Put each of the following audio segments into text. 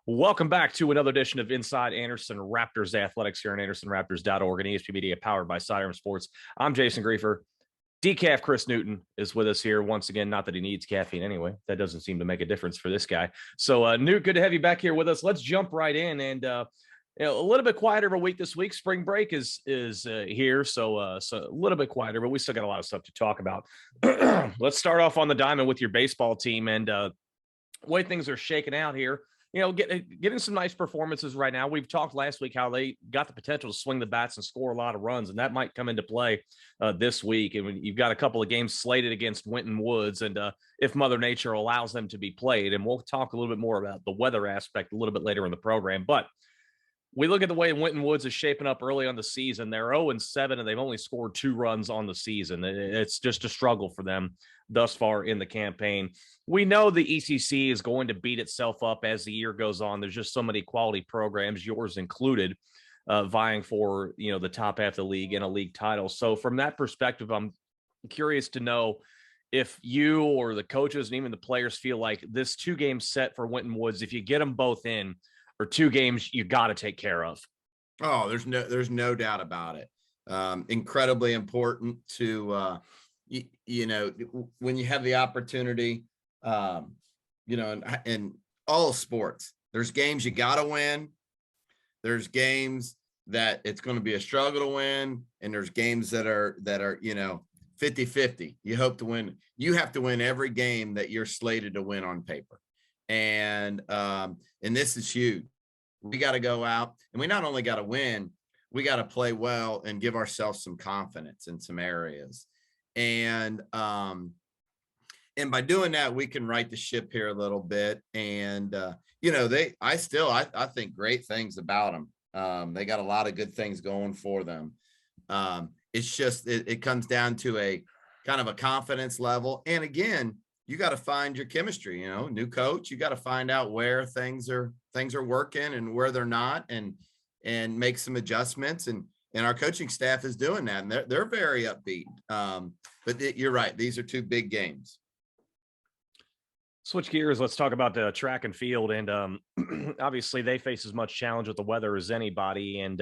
Welcome back to another edition of Inside Anderson Raptors Athletics here on AndersonRaptors.org and ESP Media, powered by Sidearm Sports. I'm Jason Griefer. Decaf Chris Newton is with us here once again. Not that he needs caffeine anyway. That doesn't seem to make a difference for this guy. So, Newt, good to have you back here with us. Let's jump right in. And a little bit quieter of a week this week. Spring break is here, so a little bit quieter, but we still got a lot of stuff to talk about. Let's start off on the diamond with your baseball team and the way things are shaking out here. Getting some nice performances right now. We've talked last week how they got the potential to swing the bats and score a lot of runs, and that might come into play this week. And you've got a couple of games slated against Winton Woods, and if Mother Nature allows them to be played, and we'll talk a little bit more about the weather aspect a little bit later in the program. But we look at the way Winton Woods is shaping up early on the season. They're 0-7, and they've only scored 2 runs on the season. It's just a struggle for them thus far in the campaign. We know the ECC is going to beat itself up as the year goes on. There's just so many quality programs, yours included, vying for the top half of the league and a league title. So from that perspective, I'm curious to know if you or the coaches and even the players feel like this 2-game set for Winton Woods, if you get them both in, or 2 games you got to take care of. Oh, there's no doubt about it. Incredibly important to, when you have the opportunity, in all sports, there's games you got to win. There's games that it's going to be a struggle to win. And there's games that are 50-50. You hope to win. You have to win every game that you're slated to win on paper. And this is huge. We got to go out, and we not only got to win, we got to play well and give ourselves some confidence in some areas. And by doing that, we can right the ship here a little bit. And I think great things about them. They got a lot of good things going for them. It's just it comes down to a kind of a confidence level. And again, you got to find your chemistry, new coach, you got to find out where things are working and where they're not, and make some adjustments. And our coaching staff is doing that, and they're very upbeat. But you're right. These are 2 big games. Switch gears. Let's talk about the track and field. And obviously they face as much challenge with the weather as anybody. And,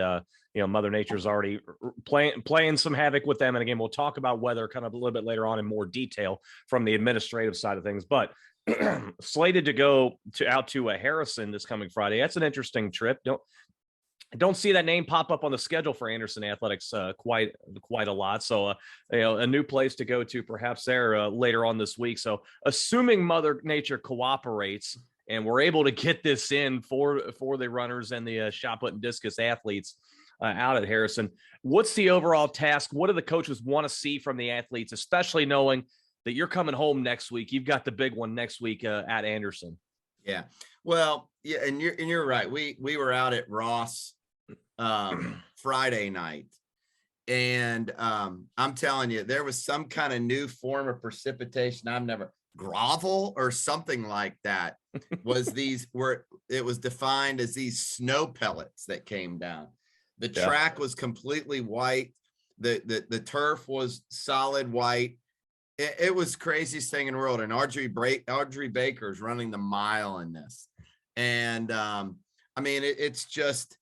Mother Nature's already playing some havoc with them. And again, we'll talk about weather kind of a little bit later on in more detail from the administrative side of things. But slated to go out to Harrison this coming Friday. That's an interesting trip. Don't see that name pop up on the schedule for Anderson Athletics quite a lot. So, a new place to go to perhaps there later on this week. So assuming Mother Nature cooperates and we're able to get this in for the runners and the shot put and discus athletes out at Harrison, what's the overall task? What do the coaches want to see from the athletes, especially knowing that you're coming home next week? You've got the big one next week at Anderson. Yeah. Well, yeah. And you're right. We were out at Ross Friday night, and I'm telling you, there was some kind of new form of precipitation. I've never gravel or something like that it was defined as these snow pellets that came down. The track was completely white. The turf was solid white. It was craziest thing in the world. And Audrey Baker's running the mile in this. And it's just,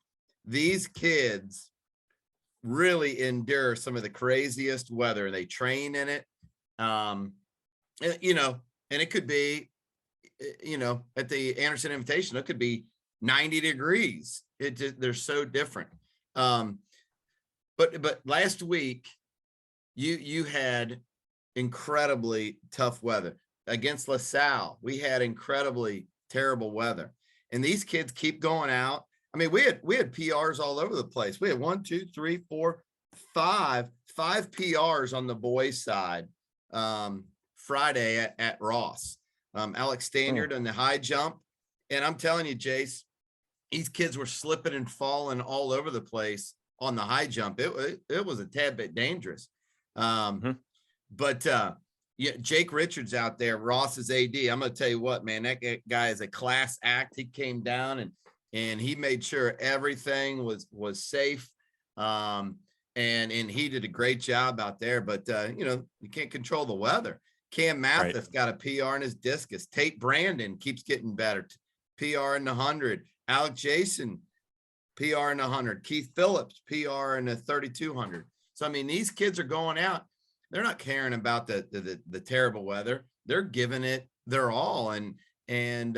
these kids really endure some of the craziest weather. They train in it. And it could be, at the Anderson Invitation, it could be 90 degrees. They're so different. But last week you had incredibly tough weather against LaSalle. We had incredibly terrible weather, and these kids keep going out. I mean, we had PRs all over the place. We had 1, 2, 3, 4, 5 PRs on the boys' side Friday at Ross. Alex Stanyard on the high jump, and I'm telling you, Jace, these kids were slipping and falling all over the place on the high jump. It was a tad bit dangerous. But Jake Richards out there, Ross's AD. I'm going to tell you what, man, that guy is a class act. He came down and he made sure everything was safe. And he did a great job out there. But you can't control the weather. Cam Mathis got a PR in his discus. Tate Brandon keeps getting better. PR in the 100. Alec Jason, PR in the 100. Keith Phillips, PR in the 3200. So, I mean, these kids are going out. They're not caring about the terrible weather. They're giving it their all. And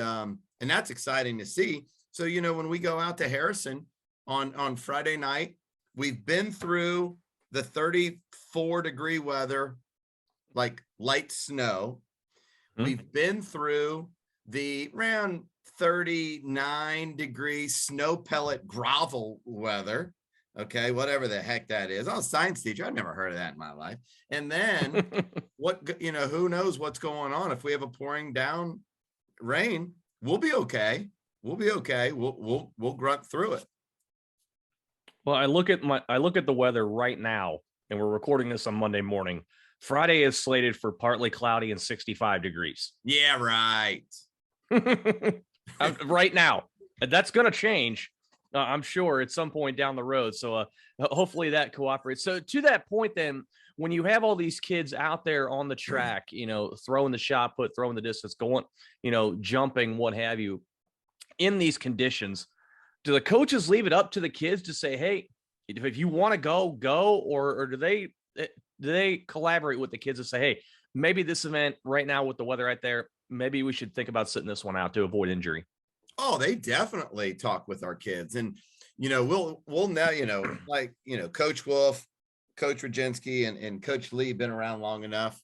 that's exciting to see. So, you know, when we go out to Harrison on Friday night, we've been through the 34-degree weather, like light snow. We've been through the around 39-degree snow pellet grovel weather. Okay, whatever the heck that is. I'm a science teacher. I've never heard of that in my life. And then who knows what's going on? If we have a pouring down rain, we'll be okay. We'll be okay. We'll grunt through it. Well, I look at the weather right now, and we're recording this on Monday morning. Friday is slated for partly cloudy and 65 degrees. Yeah, right. Right now. That's going to change, I'm sure, at some point down the road. So hopefully that cooperates. So to that point, then, when you have all these kids out there on the track, you know, throwing the shot put, throwing the distance, going, you know, jumping, what have you, in these conditions, do the coaches leave it up to the kids to say, hey, if you want to go, or do they collaborate with the kids and say, hey, maybe this event right now with the weather right there, maybe we should think about sitting this one out to avoid injury? Oh, they definitely talk with our kids. And, you know, we'll now, you know, like, you know, Coach Wolf, Coach Rajinski, and Coach Lee been around long enough.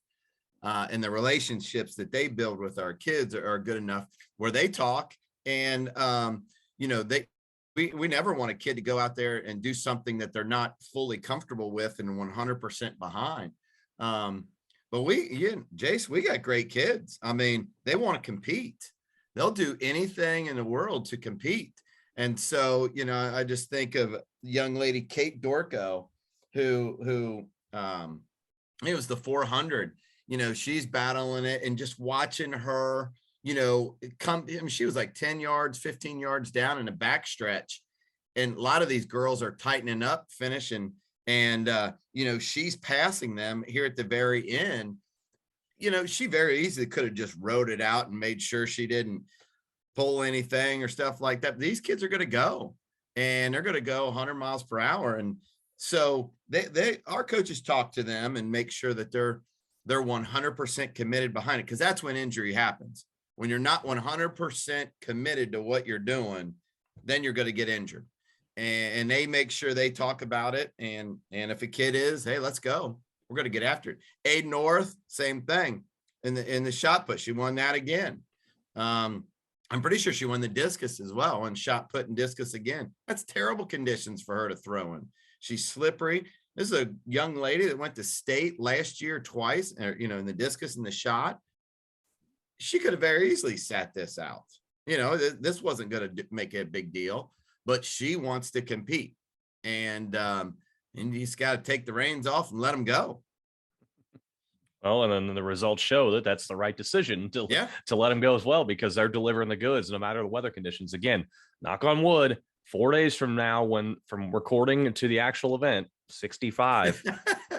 And the relationships that they build with our kids are good enough where they talk. And, you know, we never want a kid to go out there and do something that they're not fully comfortable with and 100% behind. But Jace, we got great kids. I mean, they want to compete. They'll do anything in the world to compete. And so, you know, I just think of young lady, Kate Dorco, who it was the 400, you know, she's battling it, and just watching her, you know, she was like 10 yards, 15 yards down in a backstretch. And a lot of these girls are tightening up, finishing, and, you know, she's passing them here at the very end. You know, she very easily could have just rode it out and made sure she didn't pull anything or stuff like that. These kids are going to go, and they're going to go 100 miles per hour. And so our coaches talk to them and make sure that they're 100% committed behind it, because that's when injury happens. When you're not 100% committed to what you're doing, then you're going to get injured. And they make sure they talk about it. And if a kid is, hey, let's go, we're going to get after it. Aid North, same thing in the shot put. She won that again. I'm pretty sure she won the discus as well, and shot put and discus again. That's terrible conditions for her to throw in. She's slippery. This is a young lady that went to state last year twice, you know, in the discus and the shot. She could have very easily sat this out. You know, this wasn't going to make a big deal, but she wants to compete. And you just got to take the reins off and let them go. Well, and then the results show that that's the right decision to let them go as well, because they're delivering the goods no matter the weather conditions. Again, knock on wood, 4 days from now, from recording to the actual event, 65.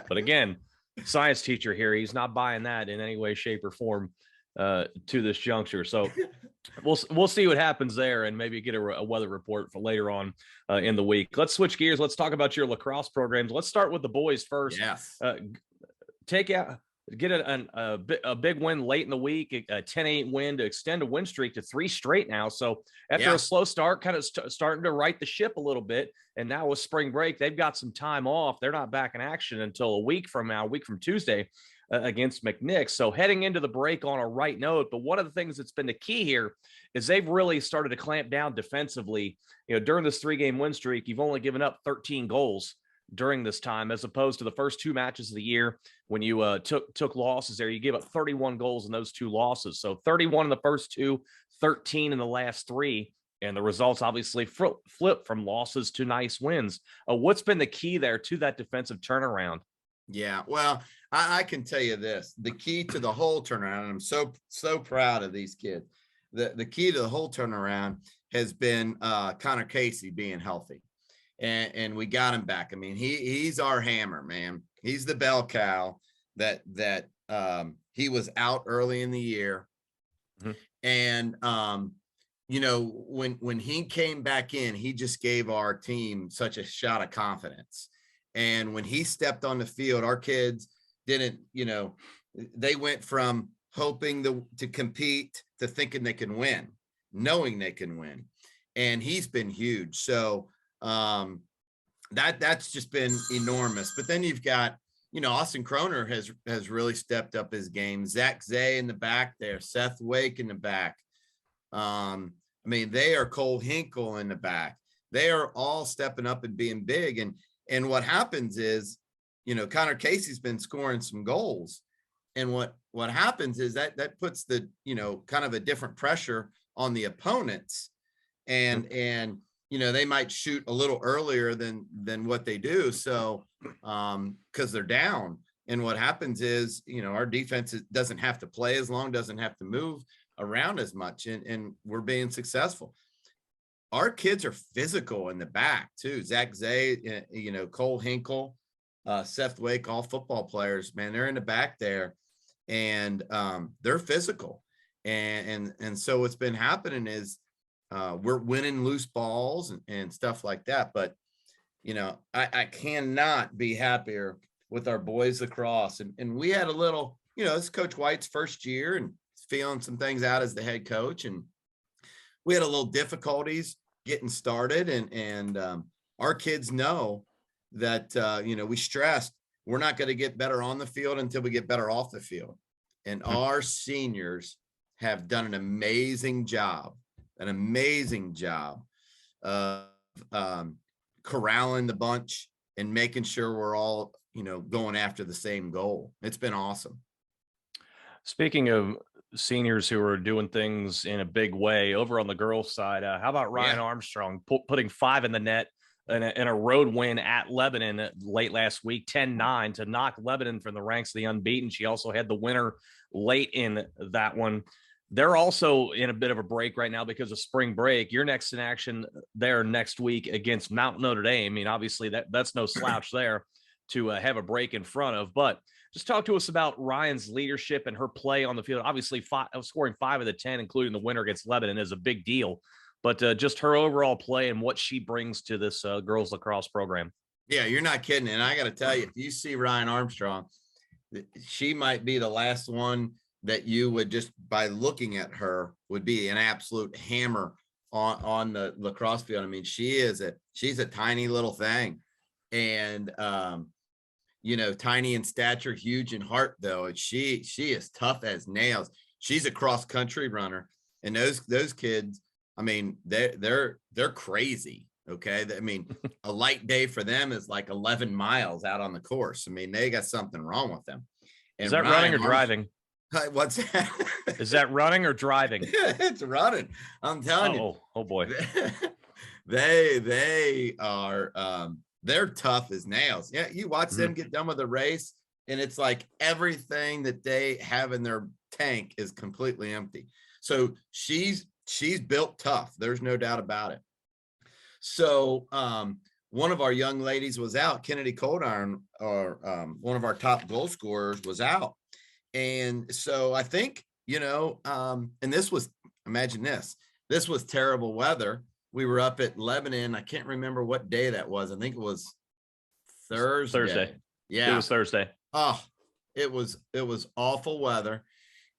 But again, science teacher here, he's not buying that in any way, shape, or form to this juncture. So we'll see what happens there, and maybe get a weather report for later on in the week. Let's switch gears. Let's talk about your lacrosse programs. Let's start with the boys first. Yes. Get a big win late in the week, a 10-8 win to extend a win streak to 3 straight now. So after a slow start, kind of starting to right the ship a little bit. And now with spring break, they've got some time off. They're not back in action until a week from Tuesday against McNick. So heading into the break on a right note. But one of the things that's been the key here is they've really started to clamp down defensively. You know, during this 3-game win streak, you've only given up 13 goals during this time, as opposed to the first 2 matches of the year when you took losses there. You gave up 31 goals in those 2 losses. So 31 in the first 2, 13 in the last 3. And the results obviously flip from losses to nice wins. What's been the key there to that defensive turnaround? Yeah, well, I can tell you this, the key to the whole turnaround, and I'm so proud of these kids. The key to the whole turnaround has been Connor Casey being healthy. And we got him back. I mean, he's our hammer, man. He's the bell cow that he was out early in the year. Mm-hmm. And, when he came back in, he just gave our team such a shot of confidence. And when he stepped on the field, our kids didn't, they went from hoping to compete to thinking they can win, knowing they can win. And he's been huge. So that's just been enormous. But then you've got, Austin Kroner has really stepped up his game. Zach Zay in the back there, Seth Wake in the back. They are Cole Hinkle in the back. They are all stepping up and being big. And what happens is, Connor Casey's been scoring some goals. And what happens is that puts the, kind of a different pressure on the opponents. And they might shoot a little earlier than what they do. So, because they're down. And what happens is, our defense doesn't have to play as long, doesn't have to move around as much, and we're being successful. Our kids are physical in the back too. Zach Zay, Cole Hinkle, Seth Wake, all football players, man, they're in the back there, and they're physical. And so what's been happening is we're winning loose balls and stuff like that. But, I cannot be happier with our boys lacrosse. And we had a little, it's Coach White's first year and feeling some things out as the head coach. And we had a little difficulties getting started. And our kids know that, we stressed we're not going to get better on the field until we get better off the field. And our seniors have done an amazing job of corralling the bunch and making sure we're all, going after the same goal. It's been awesome. Speaking of seniors who are doing things in a big way over on the girls' side, how about Ryan Armstrong putting 5 in the net in a road win at Lebanon late last week, 10-9 to knock Lebanon from the ranks of the unbeaten. She also had the winner late in that one. They're also in a bit of a break right now because of spring break. You're next in action there next week against Mount Notre Dame. I mean, obviously that's no slouch there to have a break in front of. But just talk to us about Ryan's leadership and her play on the field. Obviously, scoring 5 of the 10, including the winner against Lebanon, is a big deal. But just her overall play and what she brings to this girls lacrosse program. Yeah, you're not kidding. And I got to tell you, if you see Ryan Armstrong, she might be the last one that you would just by looking at her would be an absolute hammer on the lacrosse field. I mean, she's a tiny little thing, and tiny in stature, huge in heart though. She is tough as nails. She's a cross country runner, and those kids, I mean, they're crazy. Okay. I mean, a light day for them is like 11 miles out on the course. I mean, they got something wrong with them. And is that running or driving? What's that? Is that running or driving? It's running. I'm telling you. Oh boy. They are they're tough as nails. Yeah, you watch them get done with the race, and it's like everything that they have in their tank is completely empty. So she's built tough. There's no doubt about it. So one of our young ladies was out. Kennedy Coldiron, or one of our top goal scorers, was out. And so I think, and this was, imagine this was terrible weather. We were up at Lebanon. I can't remember what day that was. I think it was Thursday. Yeah. It was Thursday. Oh, it was awful weather.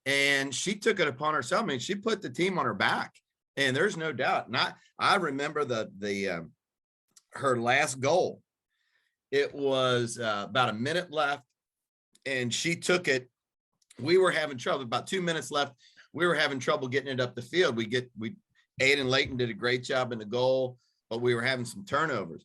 And she took it upon herself. I mean, she put the team on her back, and there's no doubt. I remember her last goal. It was about a minute left, and she took it. We were having trouble. About 2 minutes left. We were having trouble getting it up the field. Aiden Layton did a great job in the goal, but we were having some turnovers.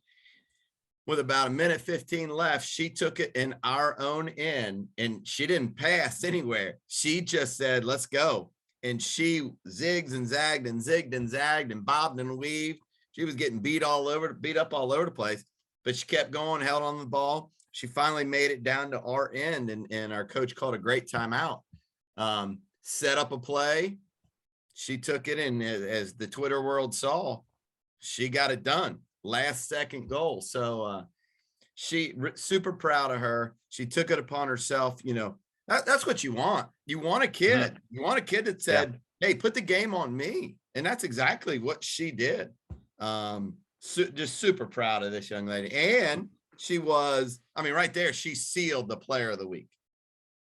With about 1:15 left, she took it in our own end, and she didn't pass anywhere. She just said, "Let's go." And she zigged and zagged and zigged and zagged and bobbed and weaved. She was getting beat up all over the place, but she kept going, held on the ball. She finally made it down to our end, and our coach called a great timeout. Set up a play. She took it, and as the Twitter world saw, she got it done. Last second goal. So super proud of her. She took it upon herself. That's what you want. You want a kid. You want a kid that said, "Hey, put the game on me." And that's exactly what she did. Just super proud of this young lady. And she was, I mean, right there, she sealed the player of the week.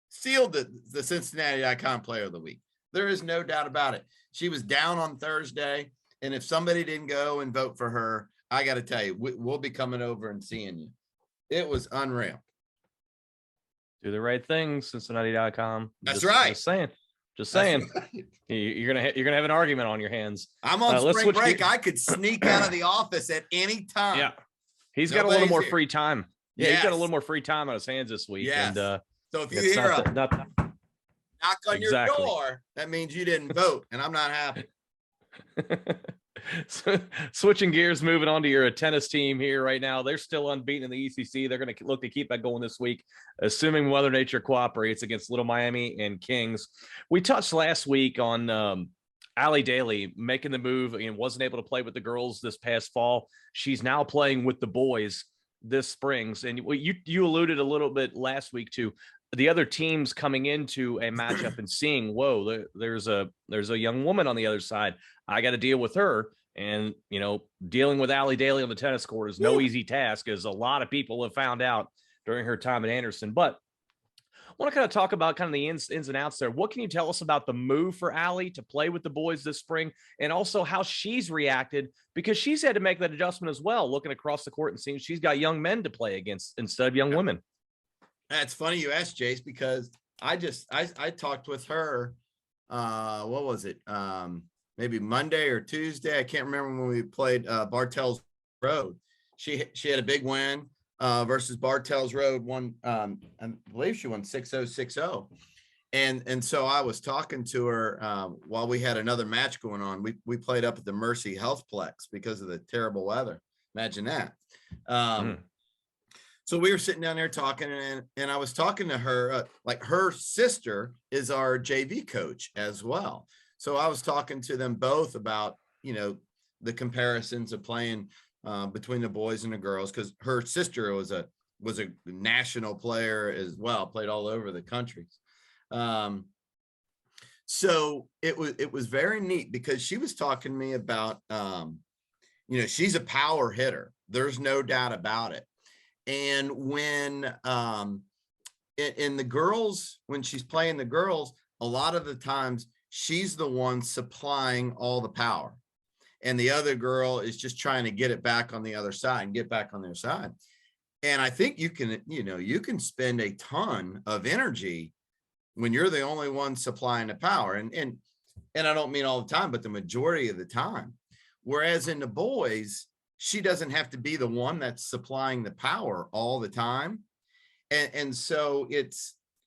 Sealed the Cincinnati.com player of the week. There is no doubt about it. She was down on Thursday. And if somebody didn't go and vote for her, I got to tell you, we'll be coming over and seeing you. It was unreal. Do the right thing, Cincinnati.com. That's right. Just saying. Just saying. Right. You're gonna have an argument on your hands. I'm on spring break. I could sneak out of the office at any time. Yeah. He's got a little more free time. Yeah, yes. He's got a little more free time on his hands this week. Yes. And so if you hear a knock on your door, that means you didn't vote, and I'm not happy. So, switching gears, moving on to your tennis team here right now. They're still unbeaten in the ECC. They're going to look to keep that going this week, assuming Mother Nature cooperates against Little Miami and Kings. We touched last week on Allie Daly making the move and wasn't able to play with the girls this past fall. She's now playing with the boys this spring. And you alluded a little bit last week to the other teams coming into a matchup and seeing, whoa, there's a young woman on the other side. I got to deal with her. And, dealing with Allie Daly on the tennis court is no easy task, as a lot of people have found out during her time at Anderson. But I want to kind of talk about kind of the ins and outs there. What can you tell us about the move for Allie to play with the boys this spring, and also how she's reacted, because she's had to make that adjustment as well, looking across the court and seeing she's got young men to play against instead of young women. That's funny you asked, Jace, because I talked with her. What was it? Maybe Monday or Tuesday. I can't remember when we played Bartels Road. She had a big win versus Bartels Road. I believe she won 6-0, 6-0. And so I was talking to her while we had another match going on. We played up at the Mercy Healthplex because of the terrible weather. Imagine that. So we were sitting down there talking, and I was talking to her, like her sister is our JV coach as well. So I was talking to them both about, the comparisons of playing between the boys and the girls, because her sister was a national player as well, played all over the country. So it was very neat, because she was talking to me about, she's a power hitter. There's no doubt about it. And when in the girls, when she's playing the girls, a lot of the times she's the one supplying all the power, and the other girl is just trying to get it back on the other side and get back on their side. And I think you can spend a ton of energy when you're the only one supplying the power. And I don't mean all the time, but the majority of the time. Whereas in the boys, she doesn't have to be the one that's supplying the power all the time. And so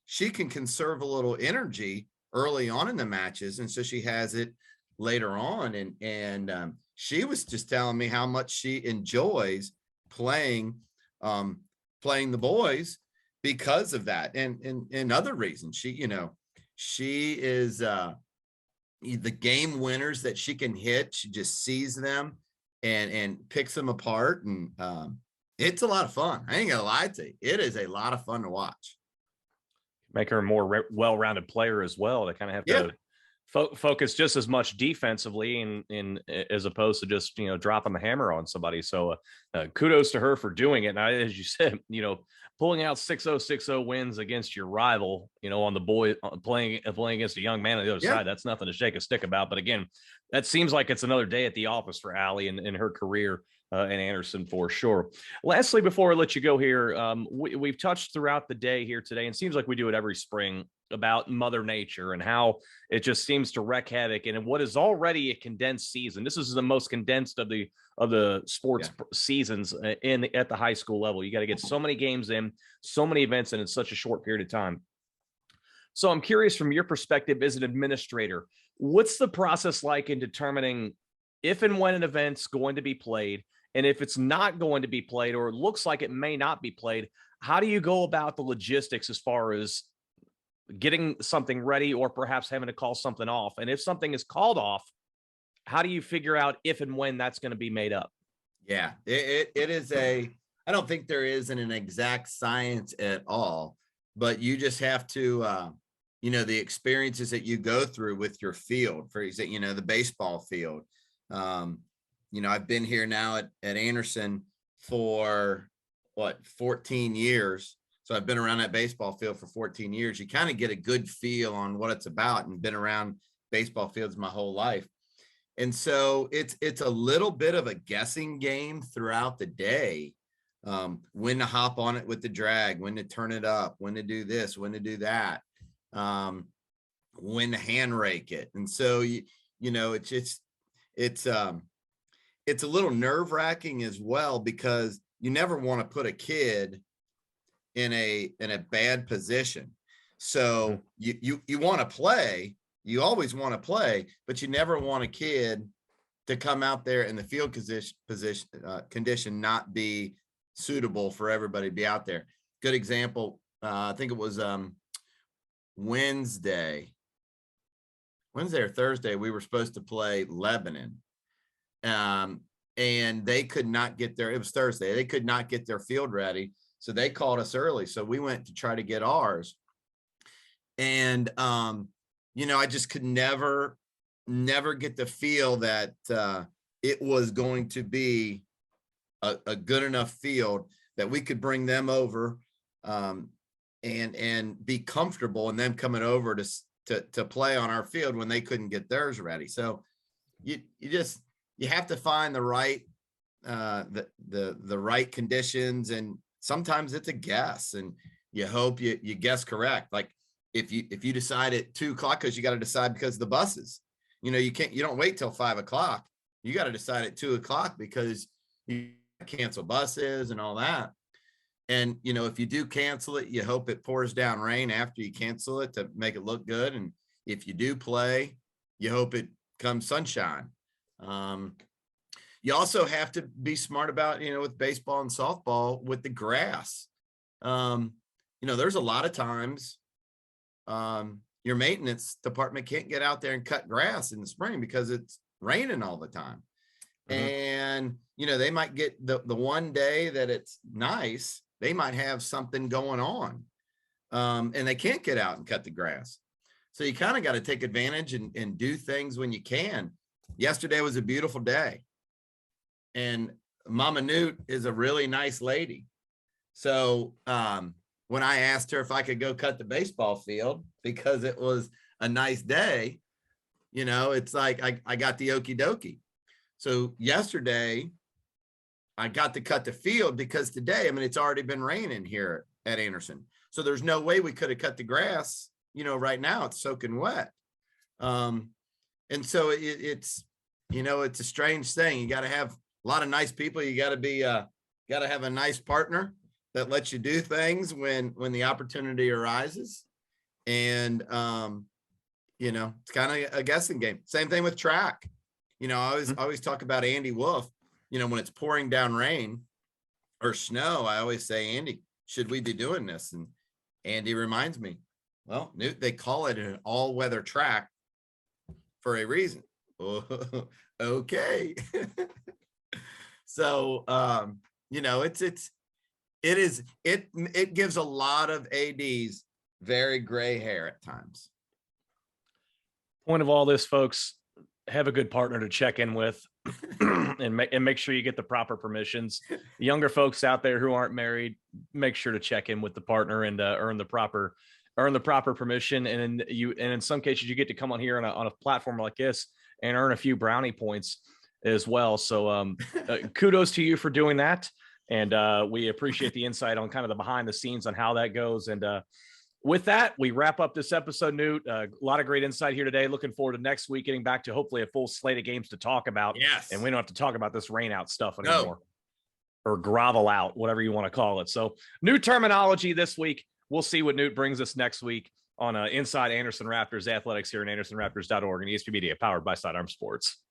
she can conserve a little energy early on in the matches. And so she has it later on. And she was just telling me how much she enjoys playing the boys because of that. And other reasons. She is the game winners that she can hit. She just sees them and picks them apart. And it's a lot of fun. I ain't gonna lie to you. It is a lot of fun to watch. Make her a more well-rounded player as well. They kind of have to focus just as much defensively in as opposed to just, dropping the hammer on somebody. So kudos to her for doing it. And as you said, pulling out 6-0, 6-0 wins against your rival, on the boy playing against a young man on the other side, that's nothing to shake a stick about. But again, that seems like it's another day at the office for Allie in her career in Anderson for sure. Lastly, before I let you go here, we've touched throughout the day here today, and it seems like we do it every spring, about Mother Nature and how it just seems to wreak havoc in what is already a condensed season. This is the most condensed of the sports seasons at the high school level. You got to get so many games in, so many events in such a short period of time. So I'm curious, from your perspective as an administrator, what's the process like in determining if and when an event's going to be played? And if it's not going to be played, or it looks like it may not be played, how do you go about the logistics as far as getting something ready, or perhaps having to call something off? And if something is called off, how do you figure out if and when that's going to be made up? Yeah, it is I don't think there is an exact science at all, but you just have to, the experiences that you go through with your field, for example, the baseball field. I've been here now at Anderson for 14 years. So I've been around that baseball field for 14 years. You kind of get a good feel on what it's about, and been around baseball fields my whole life. And so it's a little bit of a guessing game throughout the day. When to hop on it with the drag, when to turn it up, when to do this, when to do that, when to hand rake it. And so, it's a little nerve wracking as well, because you never want to put a kid in a bad position. So you want to play, you always want to play, but you never want a kid to come out there in the field condition not be suitable for everybody to be out there. Good example. I think it was Wednesday or Thursday. We were supposed to play Lebanon. And they could not get it was Thursday. They could not get their field ready. So they called us early. So we went to try to get ours. And, I just could never get the feel that it was going to be a good enough field that we could bring them over and be comfortable in them coming over to play on our field when they couldn't get theirs ready. So you have to find the right the right conditions, and sometimes it's a guess, and you hope you guess correct. Like if you decide at 2:00, because you got to decide because of the buses, you don't wait till 5:00. You got to decide at 2:00 because you cancel buses and all that. And if you do cancel it, you hope it pours down rain after you cancel it to make it look good. And if you do play, you hope it comes sunshine. You also have to be smart about, with baseball and softball with the grass. There's a lot of times your maintenance department can't get out there and cut grass in the spring because it's raining all the time. And, they might get the one day that it's nice, they might have something going on and they can't get out and cut the grass. So you kind of got to take advantage and do things when you can. Yesterday was a beautiful day. And Mama Newt is a really nice lady. So when I asked her if I could go cut the baseball field because it was a nice day, it's like I got the okie dokie. So yesterday I got to cut the field because today, it's already been raining here at Anderson. So there's no way we could have cut the grass. Right now it's soaking wet. And so it's a strange thing. You got to have a lot of nice people. You got to have a nice partner that lets you do things when the opportunity arises. And, it's kind of a guessing game. Same thing with track. I always talk about Andy Wolf, when it's pouring down rain or snow, I always say, Andy, should we be doing this? And Andy reminds me, well, Newt, they call it an all-weather track for a reason. Okay. So, it gives a lot of ADs very gray hair at times. Point of all this, folks, have a good partner to check in with and make sure you get the proper permissions. The younger folks out there who aren't married, make sure to check in with the partner and earn the proper permission. And in some cases you get to come on here on a platform like this and earn a few brownie points as well. So kudos to you for doing that. And we appreciate the insight on kind of the behind the scenes on how that goes. And with that, we wrap up this episode, Newt. A lot of great insight here today. Looking forward to next week, getting back to hopefully a full slate of games to talk about. Yes. And we don't have to talk about this rain out stuff anymore. Or grovel out, whatever you want to call it. So new terminology this week. We'll see what Newt brings us next week on Inside Anderson Raptors Athletics here at AndersonRaptors.org and ESP Media, powered by Sidearm Sports.